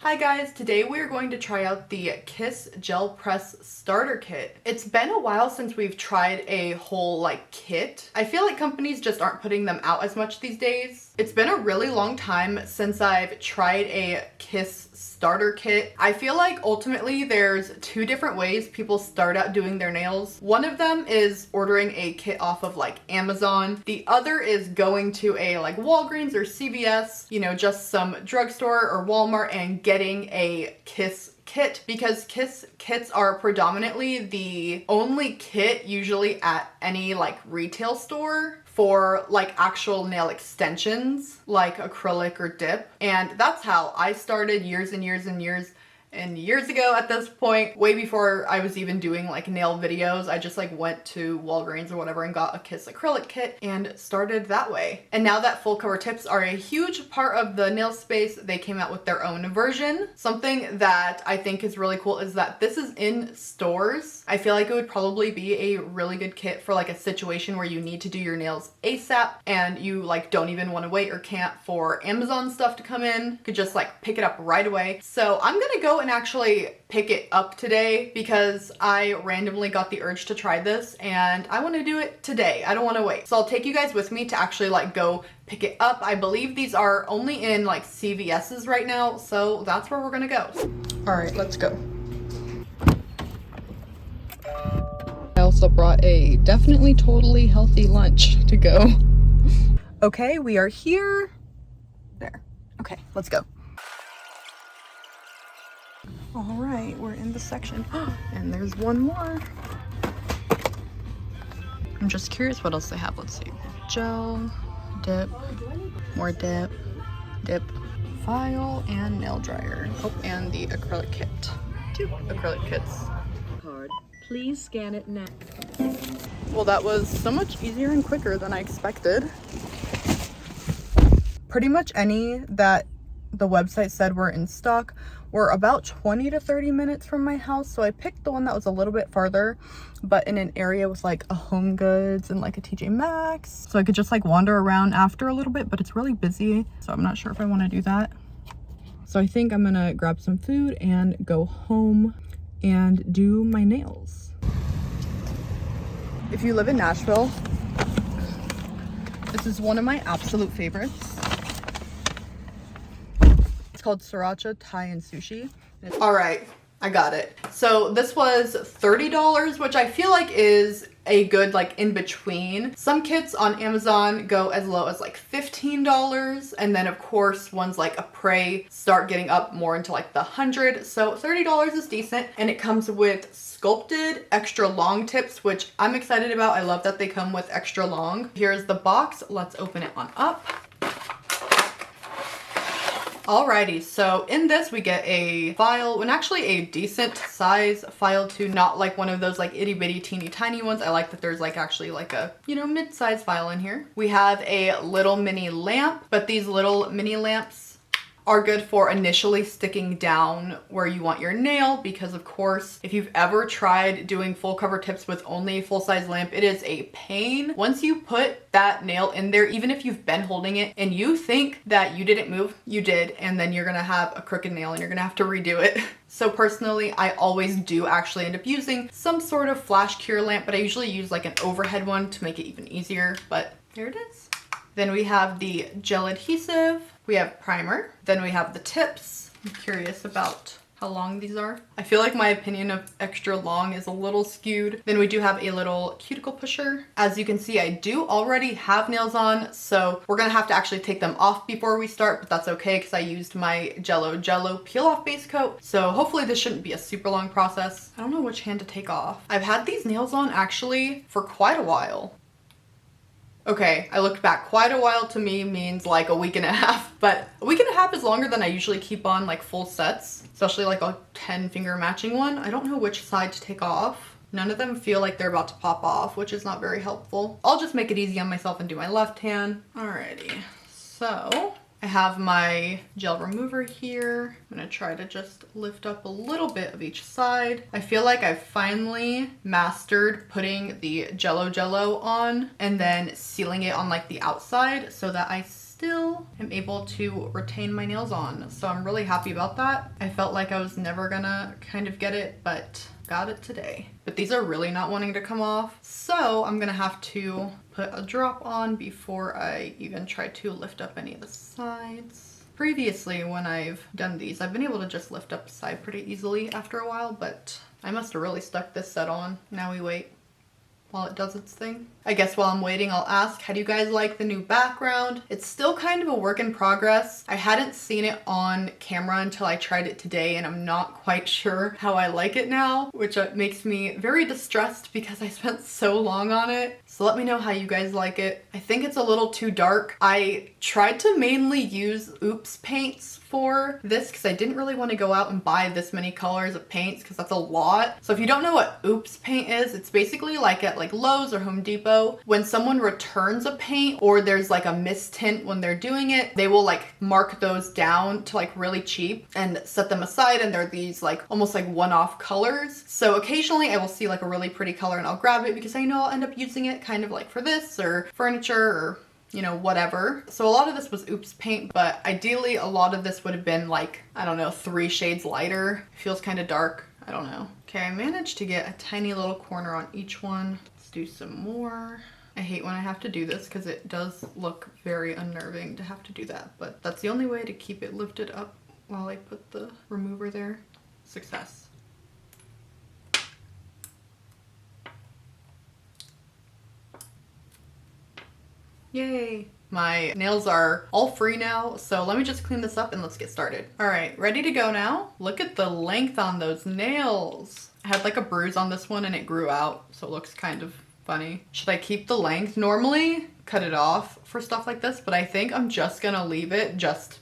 Hi guys, today we are going to try out the Kiss GelPress starter kit. It's been a while since we've tried a whole kit. I feel like companies just aren't putting them out as much these days. It's been a really long time since I've tried a Kiss starter kit. I feel like ultimately there's two different ways people start out doing their nails. One of them is ordering a kit off of Amazon. The other is going to a Walgreens or CVS, you know, just some drugstore or Walmart and getting a Kiss kit, because Kiss kits are predominantly the only kit usually at any retail store for actual nail extensions like acrylic or dip. And that's how I started years and years and years ago at this point, way before I was even doing nail videos. I just went to Walgreens or whatever and got a Kiss acrylic kit and started that way. And now that full cover tips are a huge part of the nail space, they came out with their own version. Something that I think is really cool is that this is in stores. I feel like it would probably be a really good kit for a situation where you need to do your nails ASAP and you don't even want to wait or can't for Amazon stuff to come in. You could just pick it up right away. So I'm gonna go and actually pick it up today because I randomly got the urge to try this and I want to do it today. I don't want to wait. So I'll take you guys with me to actually go pick it up. I believe these are only in CVS's right now, so that's where we're gonna go. All right, let's go. I also brought a definitely totally healthy lunch to go. Okay, we are here. There. Okay, let's go. All right, we're in the section. And there's one more. I'm just curious what else they have. Let's see. Gel, dip, more dip, dip, file, and nail dryer. Oh, and the acrylic kit. Two acrylic kits. Card. Please scan it now. Well, that was so much easier and quicker than I expected. Pretty much any that the website said were in stock were about 20 to 30 minutes from my house, so I picked the one that was a little bit farther, but in an area with a Home Goods and a TJ Maxx, so I could just wander around after a little bit, but it's really busy, so I'm not sure if I want to do that. So I think I'm gonna grab some food and go home and do my nails. If you live in Nashville, this is one of my absolute favorites. Called Sriracha Thai and Sushi. All right, I got it. So this was $30, which I feel like is a good in between. Some kits on Amazon go as low as $15, and then of course ones like Apres start getting up more into the 100. So $30 is decent, and it comes with sculpted extra long tips, which I'm excited about. I love that they come with extra long. Here's the box. Let's open it on up. Alrighty, so in this we get a file, and actually a decent size file too, not one of those itty bitty teeny tiny ones. I like that there's actually a, you know, mid-size file in here. We have a little mini lamp, but these little mini lamps are good for initially sticking down where you want your nail, because of course, if you've ever tried doing full cover tips with only a full-size lamp, it is a pain. Once you put that nail in there, even if you've been holding it and you think that you didn't move, you did, and then you're gonna have a crooked nail and you're gonna have to redo it. So personally, I always do actually end up using some sort of flash cure lamp, but I usually use an overhead one to make it even easier, but there it is. Then we have the gel adhesive, we have primer, then we have the tips. I'm curious about how long these are. I feel like my opinion of extra long is a little skewed. Then we do have a little cuticle pusher. As you can see, I do already have nails on, so we're gonna have to actually take them off before we start, but that's okay because I used my Jello peel off base coat. So hopefully this shouldn't be a super long process. I don't know which hand to take off. I've had these nails on actually for quite a while. Okay, I looked back. Quite a while to me means a week and a half, but a week and a half is longer than I usually keep on full sets, especially a 10 finger matching one. I don't know which side to take off. None of them feel like they're about to pop off, which is not very helpful. I'll just make it easy on myself and do my left hand. Alrighty, so I have my gel remover here. I'm gonna try to just lift up a little bit of each side. I feel like I've finally mastered putting the Jello on and then sealing it on the outside so that I still am able to retain my nails on. So I'm really happy about that. I felt like I was never gonna kind of get it, but got it today. But these are really not wanting to come off. So I'm gonna have to put a drop on before I even try to lift up any of the sides. Previously, when I've done these, I've been able to just lift up the side pretty easily after a while, but I must have really stuck this set on. Now we wait while it does its thing. I guess while I'm waiting, I'll ask, how do you guys like the new background? It's still kind of a work in progress. I hadn't seen it on camera until I tried it today, and I'm not quite sure how I like it now, which makes me very distressed because I spent so long on it. So let me know how you guys like it. I think it's a little too dark. I tried to mainly use Oops paints for this because I didn't really want to go out and buy this many colors of paints because that's a lot. So if you don't know what Oops paint is, it's basically like at like Lowe's or Home Depot, when someone returns a paint or there's like a mistint when they're doing it, they will like mark those down to like really cheap and set them aside, and they're these like almost like one-off colors. So occasionally I will see like a really pretty color and I'll grab it because I know I'll end up using it kind of like for this or furniture or, you know, whatever. So a lot of this was Oops paint, but ideally a lot of this would have been like, I don't know, 3 shades lighter. Feels kind of dark. I don't know. Okay, I managed to get a tiny little corner on each one. Let's do some more. I hate when I have to do this because it does look very unnerving to have to do that, but that's the only way to keep it lifted up while I put the remover there. Success. Yay! My nails are all free now, so let me just clean this up and let's get started. All right, ready to go now? Look at the length on those nails. I had like a bruise on this one and it grew out, so it looks kind of funny. Should I keep the length? Normally, cut it off for stuff like this, but I think I'm just gonna leave it just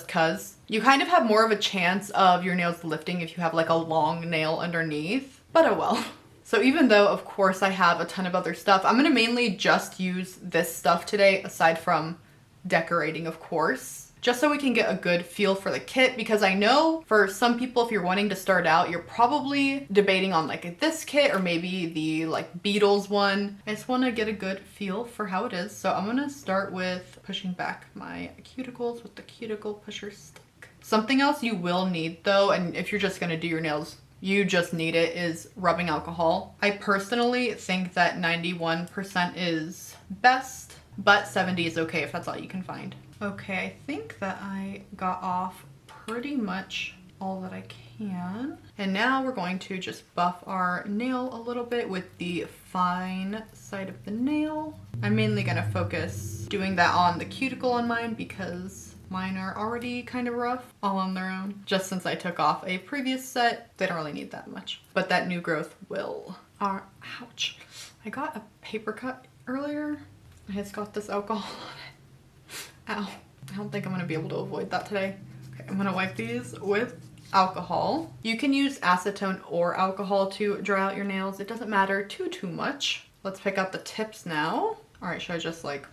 cause. You kind of have more of a chance of your nails lifting if you have like a long nail underneath, but oh well. So even though, of course, I have a ton of other stuff, I'm gonna mainly just use this stuff today, aside from decorating, of course, just so we can get a good feel for the kit, because I know for some people, if you're wanting to start out, you're probably debating on like this kit or maybe the like Beatles one. I just wanna get a good feel for how it is. So I'm gonna start with pushing back my cuticles with the cuticle pusher stick. Something else you will need though, and if you're just gonna do your nails, you just need it, is rubbing alcohol. I personally think that 91% is best, but 70 is okay if that's all you can find. Okay, I think that I got off pretty much all that I can. And now we're going to just buff our nail a little bit with the fine side of the nail. I'm mainly gonna focus doing that on the cuticle on mine because mine are already kind of rough all on their own. Just since I took off a previous set, they don't really need that much. But that new growth will. Ouch. I got a paper cut earlier. I just got this alcohol on it. Ow. I don't think I'm gonna be able to avoid that today. Okay, I'm gonna wipe these with alcohol. You can use acetone or alcohol to dry out your nails. It doesn't matter too much. Let's pick out the tips now. All right, should I just like...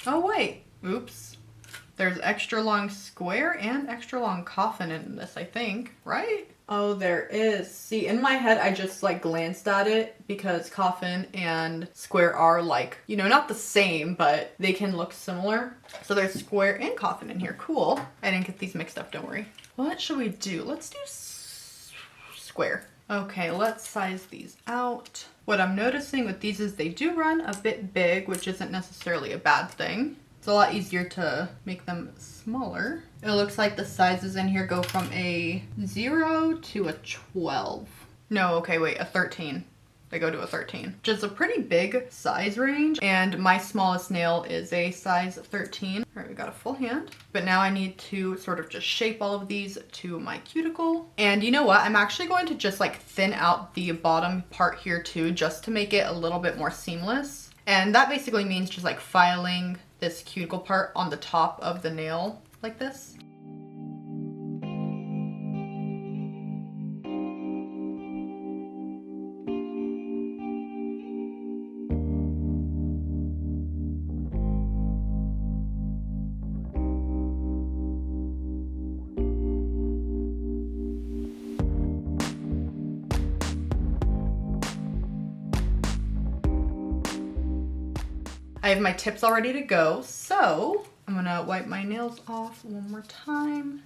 Oh wait. Oops. There's extra long square and extra long coffin in this, I think, right? Oh, there is. See, in my head, I just like glanced at it because coffin and square are like, you know, not the same, but they can look similar. So there's square and coffin in here. Cool. I didn't get these mixed up, don't worry. What should we do? Let's do square. Okay, let's size these out. What I'm noticing with these is they do run a bit big, which isn't necessarily a bad thing. It's a lot easier to make them smaller. It looks like the sizes in here go from a 0 to a 12. No, okay, wait, a 13. They go to a 13, which is a pretty big size range. And my smallest nail is a size 13. All right, we got a full hand. But now I need to sort of just shape all of these to my cuticle. And you know what? I'm actually going to just like thin out the bottom part here too, just to make it a little bit more seamless. And that basically means just like filing this cuticle part on the top of the nail like this. I have my tips all ready to go, so I'm gonna wipe my nails off one more time.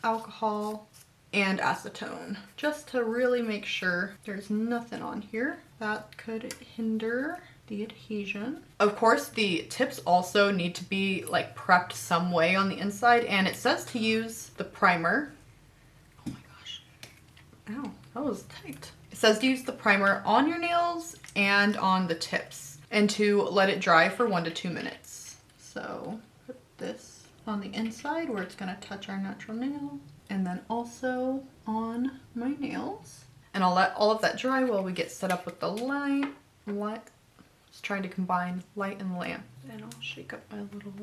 Alcohol and acetone, just to really make sure there's nothing on here that could hinder the adhesion. Of course, the tips also need to be like prepped some way on the inside, and it says to use the primer. Oh my gosh. Ow, that was tight. It says to use the primer on your nails and on the tips, and to let it dry for 1 to 2 minutes. So put this on the inside where it's gonna touch our natural nail, and then also on my nails. And I'll let all of that dry while we get set up with the light. Just trying to combine light and lamp. And I'll shake up my little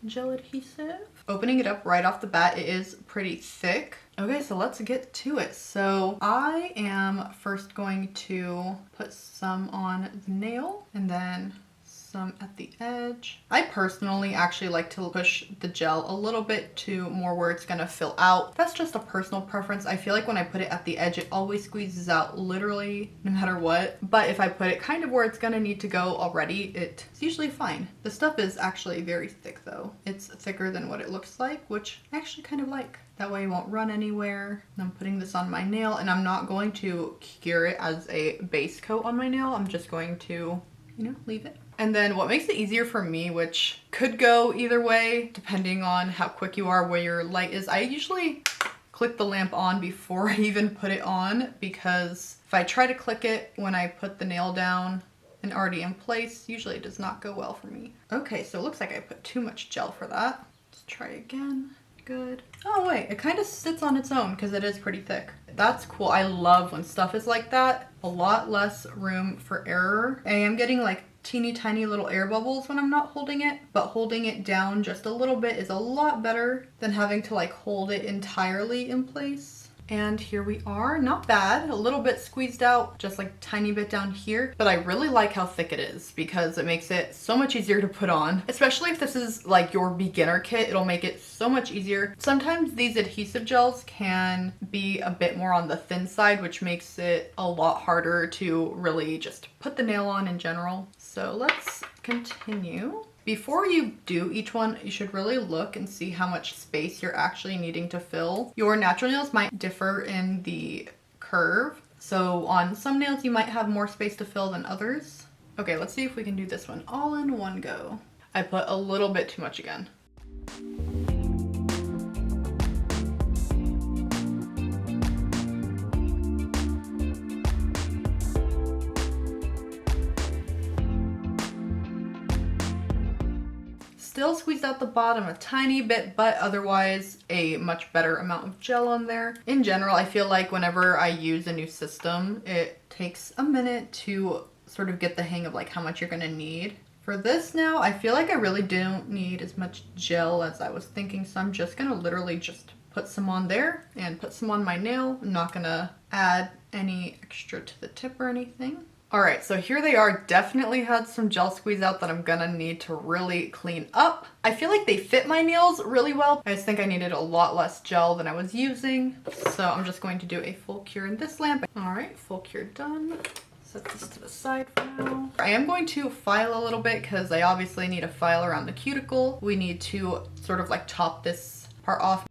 gel adhesive. Opening it up right off the bat, it is pretty thick. Okay, so let's get to it. So I am first going to put some on the nail and then some at the edge. I personally actually like to push the gel a little bit to more where it's gonna fill out. That's just a personal preference. I feel like when I put it at the edge, it always squeezes out literally no matter what. But if I put it kind of where it's gonna need to go already, it's usually fine. The stuff is actually very thick though. It's thicker than what it looks like, which I actually kind of like. That way it won't run anywhere. I'm putting this on my nail, and I'm not going to cure it as a base coat on my nail. I'm just going to, you know, leave it. And then what makes it easier for me, which could go either way depending on how quick you are, where your light is, I usually click the lamp on before I even put it on, because if I try to click it when I put the nail down and already in place, usually it does not go well for me. Okay, so it looks like I put too much gel for that. Let's try again. Good. Oh wait, it kind of sits on its own because it is pretty thick. That's cool. I love when stuff is like that. A lot less room for error. I am getting like teeny tiny little air bubbles when I'm not holding it, but holding it down just a little bit is a lot better than having to like hold it entirely in place. And here we are, not bad, a little bit squeezed out, just like a tiny bit down here, but I really like how thick it is because it makes it so much easier to put on, especially if this is like your beginner kit. It'll make it so much easier. Sometimes these adhesive gels can be a bit more on the thin side, which makes it a lot harder to really just put the nail on in general. So let's continue. Before you do each one, you should really look and see how much space you're actually needing to fill. Your natural nails might differ in the curve. So on some nails, you might have more space to fill than others. Okay, let's see if we can do this one all in one go. I put a little bit too much again. Still squeezed out the bottom a tiny bit, but otherwise a much better amount of gel on there. In general, I feel like whenever I use a new system, it takes a minute to sort of get the hang of like how much you're gonna need. For this now, I feel like I really don't need as much gel as I was thinking, so I'm just gonna literally just put some on there and put some on my nail. I'm not gonna add any extra to the tip or anything. All right, so here they are. Definitely had some gel squeeze out that I'm gonna need to really clean up. I feel like they fit my nails really well. I just think I needed a lot less gel than I was using. So I'm just going to do a full cure in this lamp. All right, full cure done. Set this to the side for now. I am going to file a little bit because I obviously need a file around the cuticle. We need to sort of like top this part off.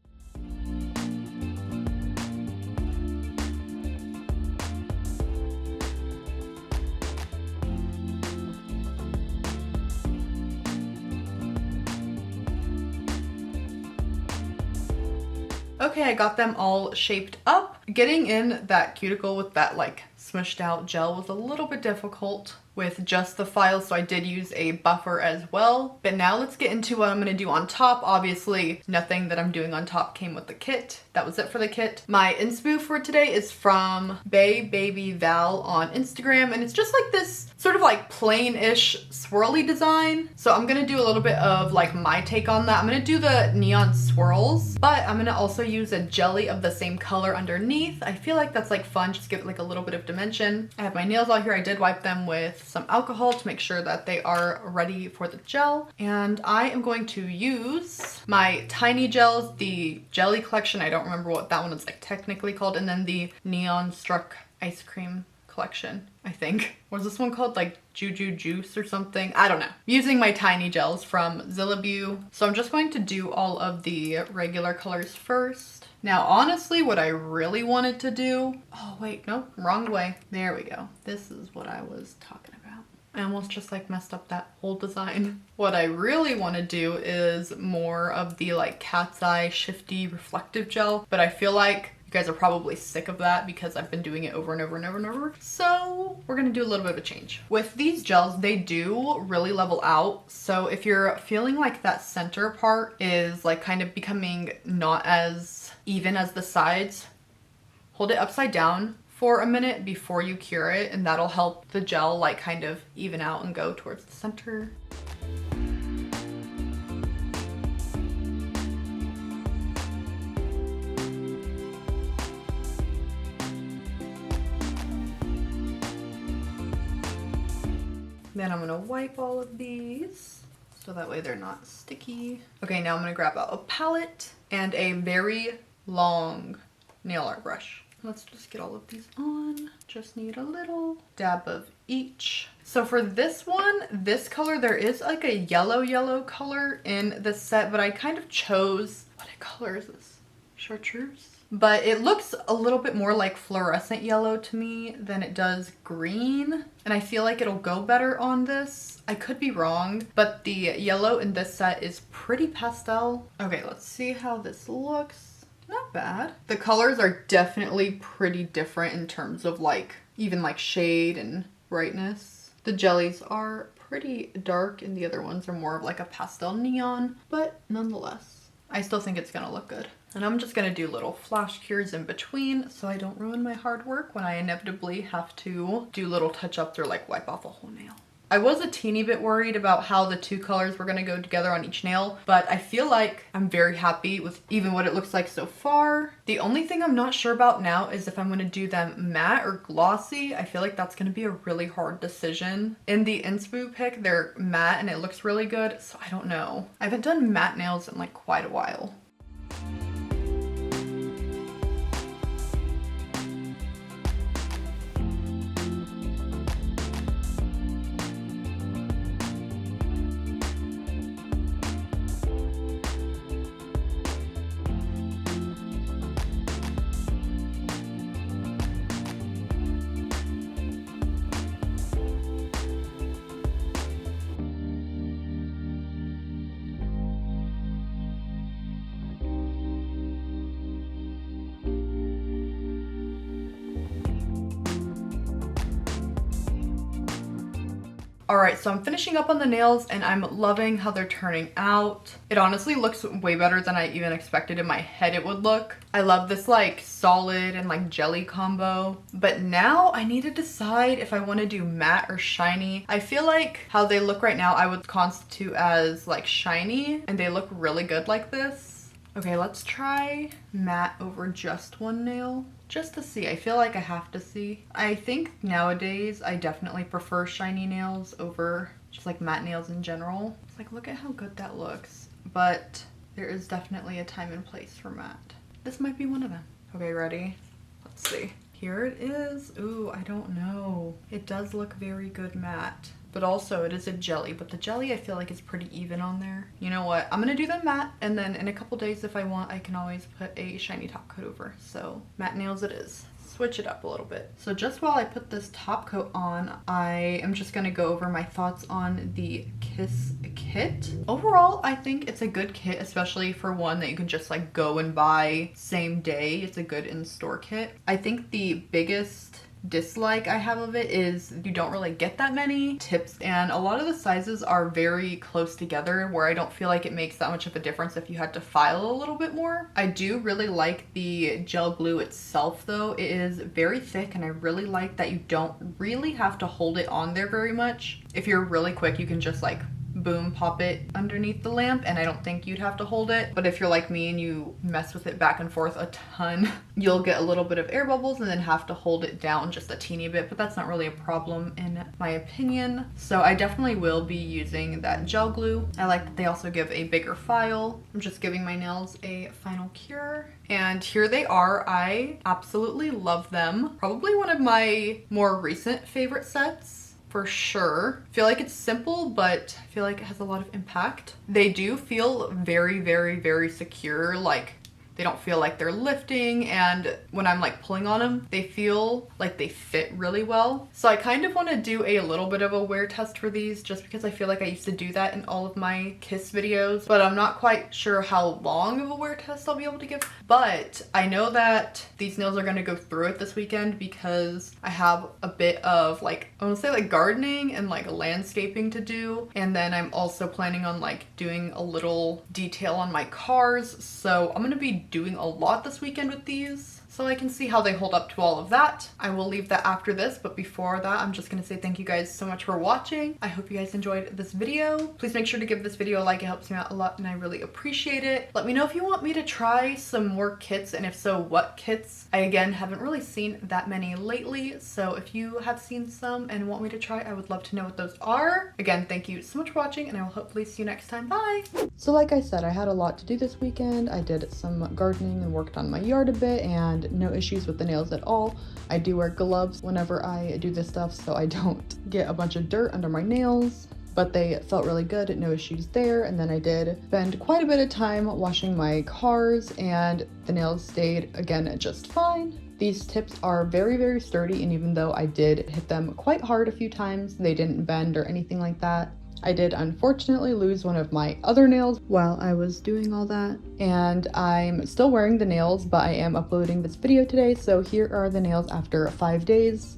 Okay, I got them all shaped up. Getting in that cuticle with that like smushed out gel was a little bit difficult with just the file, so I did use a buffer as well. But now let's get into what I'm gonna do on top. Obviously, nothing that I'm doing on top came with the kit. That was it for the kit. My inspo for today is from Bay Baby Val on Instagram, and it's just like this sort of like plain-ish swirly design. So I'm gonna do a little bit of like my take on that. I'm gonna do the neon swirls, but I'm gonna also use a jelly of the same color underneath. I feel like that's like fun, just give it like a little bit of dimension. I have my nails out here. I did wipe them with some alcohol to make sure that they are ready for the gel. And I am going to use my tiny gels, the jelly collection. I don't remember what that one is like technically called. And then the neon struck ice cream collection, I think. What's this one called? Like Juju Juice or something? I don't know. Using my tiny gels from Zillabue. So I'm just going to do all of the regular colors first. Now, honestly, what I really wanted to do... Oh, wait, no, wrong way. There we go. This is what I was talking about. I almost just like messed up that whole design. What I really want to do is more of the like cat's eye shifty reflective gel, but I feel like you guys are probably sick of that because I've been doing it over and over and over and over. So we're gonna do a little bit of a change. With these gels, they do really level out. So if you're feeling like that center part is like kind of becoming not as even as the sides, hold it upside down for a minute before you cure it, and that'll help the gel like kind of even out and go towards the center. Then I'm gonna wipe all of these so that way they're not sticky. Okay, now I'm gonna grab out a palette and a very long nail art brush. Let's just get all of these on. Just need a little dab of each. So for this one, this color, there is like a yellow color in the set, but I kind of chose, what color is this? Chartreuse? But it looks a little bit more like fluorescent yellow to me than it does green. And I feel like it'll go better on this. I could be wrong, but the yellow in this set is pretty pastel. Okay, let's see how this looks. Not bad. The colors are definitely pretty different in terms of like, even like shade and brightness. The jellies are pretty dark and the other ones are more of like a pastel neon, but nonetheless, I still think it's gonna look good. And I'm just gonna do little flash cures in between so I don't ruin my hard work when I inevitably have to do little touch-ups or like wipe off a whole nail. I was a teeny bit worried about how the two colors were gonna go together on each nail, but I feel like I'm very happy with even what it looks like so far. The only thing I'm not sure about now is if I'm gonna do them matte or glossy. I feel like that's gonna be a really hard decision. In the Inspo pic, they're matte and it looks really good, so I don't know. I haven't done matte nails in like quite a while. Alright, so I'm finishing up on the nails and I'm loving how they're turning out. It honestly looks way better than I even expected in my head it would look. I love this like solid and like jelly combo. But now I need to decide if I want to do matte or shiny. I feel like how they look right now I would constitute as like shiny and they look really good like this. Okay, let's try matte over just one nail. Just to see. I feel like I have to see. I think nowadays I definitely prefer shiny nails over just like matte nails in general. It's like, look at how good that looks. But there is definitely a time and place for matte. This might be one of them. Okay, ready? Let's see. Here it is. Ooh, I don't know. It does look very good matte. But also it is a jelly, but the jelly I feel like is pretty even on there. You know what? I'm gonna do them matte, and then in a couple days if I want, I can always put a shiny top coat over. So matte nails it is. Switch it up a little bit. So just while I put this top coat on, I am just gonna go over my thoughts on the Kiss kit. Overall, I think it's a good kit, especially for one that you can just like go and buy same day. It's a good in-store kit. I think the biggest dislike I have of it is you don't really get that many tips, and a lot of the sizes are very close together where I don't feel like it makes that much of a difference if you had to file a little bit more. I do really like the gel glue itself though. It is very thick and I really like that you don't really have to hold it on there very much. If you're really quick, you can just like boom, pop it underneath the lamp, and I don't think you'd have to hold it. But if you're like me and you mess with it back and forth a ton, you'll get a little bit of air bubbles and then have to hold it down just a teeny bit, but that's not really a problem in my opinion. So I definitely will be using that gel glue. I like that they also give a bigger file. I'm just giving my nails a final cure. And here they are. I absolutely love them. Probably one of my more recent favorite sets for sure. I feel like it's simple, but I feel like it has a lot of impact. They do feel very, very, very secure. Like they don't feel like they're lifting, and when I'm like pulling on them, they feel like they fit really well. So I kind of want to do a little bit of a wear test for these just because I feel like I used to do that in all of my kiss videos, but I'm not quite sure how long of a wear test I'll be able to give. But I know that these nails are going to go through it this weekend because I have a bit of like, I want to say like gardening and like landscaping to do. And then I'm also planning on like doing a little detail on my cars. So I'm going to be doing a lot this weekend with these, so I can see how they hold up to all of that. I will leave that after this, but before that, I'm just gonna say thank you guys so much for watching. I hope you guys enjoyed this video. Please make sure to give this video a like. It helps me out a lot and I really appreciate it. Let me know if you want me to try some more kits, and if so, what kits. I again haven't really seen that many lately, so if you have seen some and want me to try, I would love to know what those are. Again, thank you so much for watching, and I will hopefully see you next time. Bye! So like I said, I had a lot to do this weekend. I did some gardening and worked on my yard a bit, and no issues with the nails at all. I do wear gloves whenever I do this stuff so I don't get a bunch of dirt under my nails, but they felt really good, no issues there. And then I did spend quite a bit of time washing my cars, and the nails stayed again just fine. These tips are very, very sturdy, and even though I did hit them quite hard a few times, they didn't bend or anything like that. I did unfortunately lose one of my other nails while I was doing all that, and I'm still wearing the nails, but I am uploading this video today, so here are the nails after 5 days.